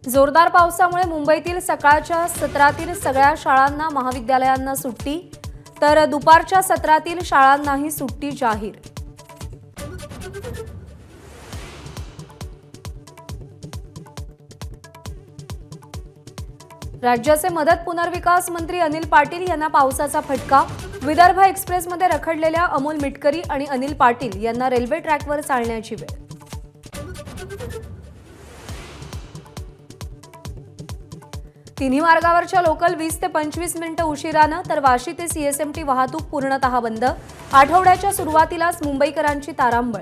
जोरदार पावसामुळे मुंबईतील सकाळच्या सत्रातील सगळ्या शाळांना महाविद्यालयांना सुट्टी, तर दुपारच्या सत्रातील शाळांनाही सुट्टी जाहीर। राज्याचे मदत पुनर्विकास मंत्री अनिल पाटील यांना पावसाचा फटका। विदर्भ एक्सप्रेसमध्ये रखडलेल्या अमोल मिटकरी आणि अनिल पाटील यांना रेल्वे ट्रॅकवर चालण्याची वेळ। तिन्ही मार्गावरच्या लोकल 20 ते 25 मिनिटं उशिरानं, तर वाशी ते सीएसएमटी वाहतूक पूर्णतः बंद। आठवड्याच्या सुरुवातीलाच मुंबईकरांची तारांबळ।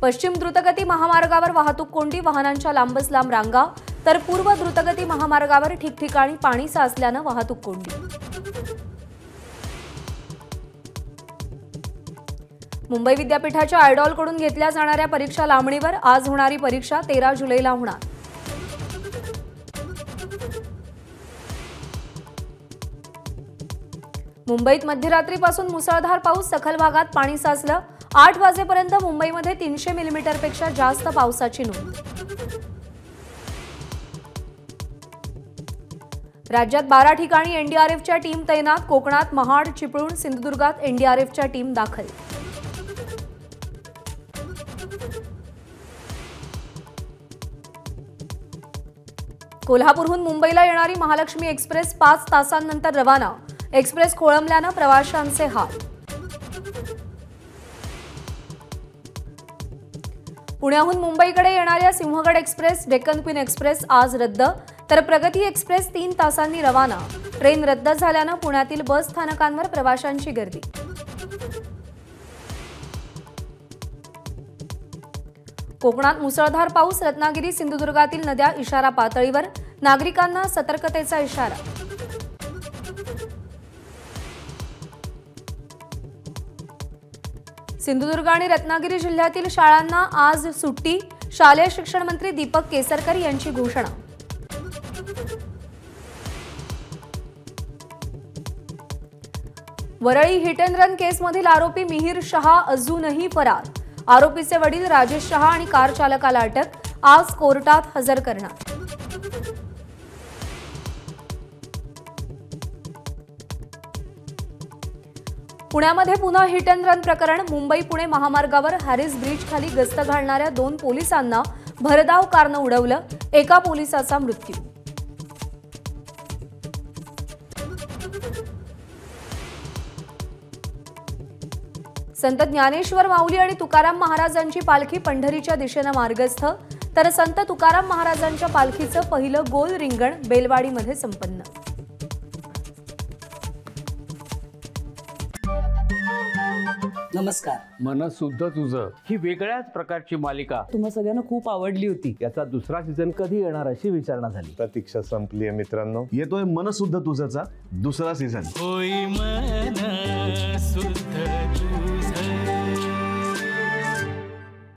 पश्चिम द्रुतगती महामार्गावर वाहतूक कोंडी, वाहनांच्या लांबच लांब रांगा, तर पूर्व द्रुतगती महामार्गावर ठिकठिकाणी पाणी साचल्यानं वाहतूक कोंडी। मुंबई विद्यापीठाच्या आयडॉलकडून घेतल्या जाणाऱ्या परीक्षा लांबणीवर, आज होणारी परीक्षा 13 जुलैला होणार। मुंबईत मध्यरात्रीपासून मुसळधार पाऊस, सखल भागात पाणी साचलं। 8 वाजेपर्यंत मुंबईमध्ये 300 मिलीमीटरपेक्षा जास्त पावसाची नोंद। राज्यात 12 ठिकाणी एनडीआरएफच्या टीम तैनात, कोकणात महाड, चिपळूण, सिंधुदुर्गात एनडीआरएफच्या टीम दाखल। कोल्हापूरहून मुंबईला येणारी महालक्ष्मी एक्सप्रेस 5 तासांनंतर रवाना, एक्सप्रेस खोळंबल्यानं प्रवाशांचे हाल। पुण्याहून मुंबईकडे येणाऱ्या Sinhagad express, Deccan queen express आज रद्द, तर प्रगती एक्सप्रेस 3 तासांनी रवाना। ट्रेन रद्द झाल्यानं पुण्यातील बस स्थानकांवर प्रवाशांची गर्दी। कोकणात मुसळधार पाऊस, रत्नागिरी, सिंधुदुर्गातील नद्या इशारा पातळीवर, नागरिकांना सतर्कतेचा इशारा। सिंधुदुर्ग आणि रत्नागिरी जिल्ह्यातील शाळांना आज सुट्टी, शालेय शिक्षण मंत्री दीपक केसरकर यांची घोषणा। वरळी हिट अँड रन केसमधील आरोपी मिहिर शहा अजूनही फरार, आरोपीचे वडील राजेश शहा आणि कार चालकाला अटक, आज कोर्टात हजर करणार। पुण्यामध्ये पुन्हा हिट अँड रन प्रकरण, मुंबई पुणे महामार्गावर हॅरिस ब्रिज खाली गस्त घालणाऱ्या 2 पोलिसांना भरधाव कारनं उडवलं, एका पोलिसाचा मृत्यू। संत ज्ञानेश्वर माऊली आणि तुकाराम महाराजांची पालखी पंढरीच्या दिशेनं मार्गस्थ, तर संत तुकाराम महाराजांच्या पालखीचं पहिलं गोल रिंगण बेलवाडीमध्ये संपन्न। नमस्कार। मन शुद्ध तुझं ही वेगळ्याच प्रकारची मालिका तुम्हा सगळ्यांना खूप आवडली होती। याचा दुसरा सीझन कधी येणार अशी विचारणा झाली। प्रतीक्षा संपली आहे मित्रांनो, येतोय मन शुद्ध तुझंचा दुसरा सीझन। होई मन शुद्ध तुझं।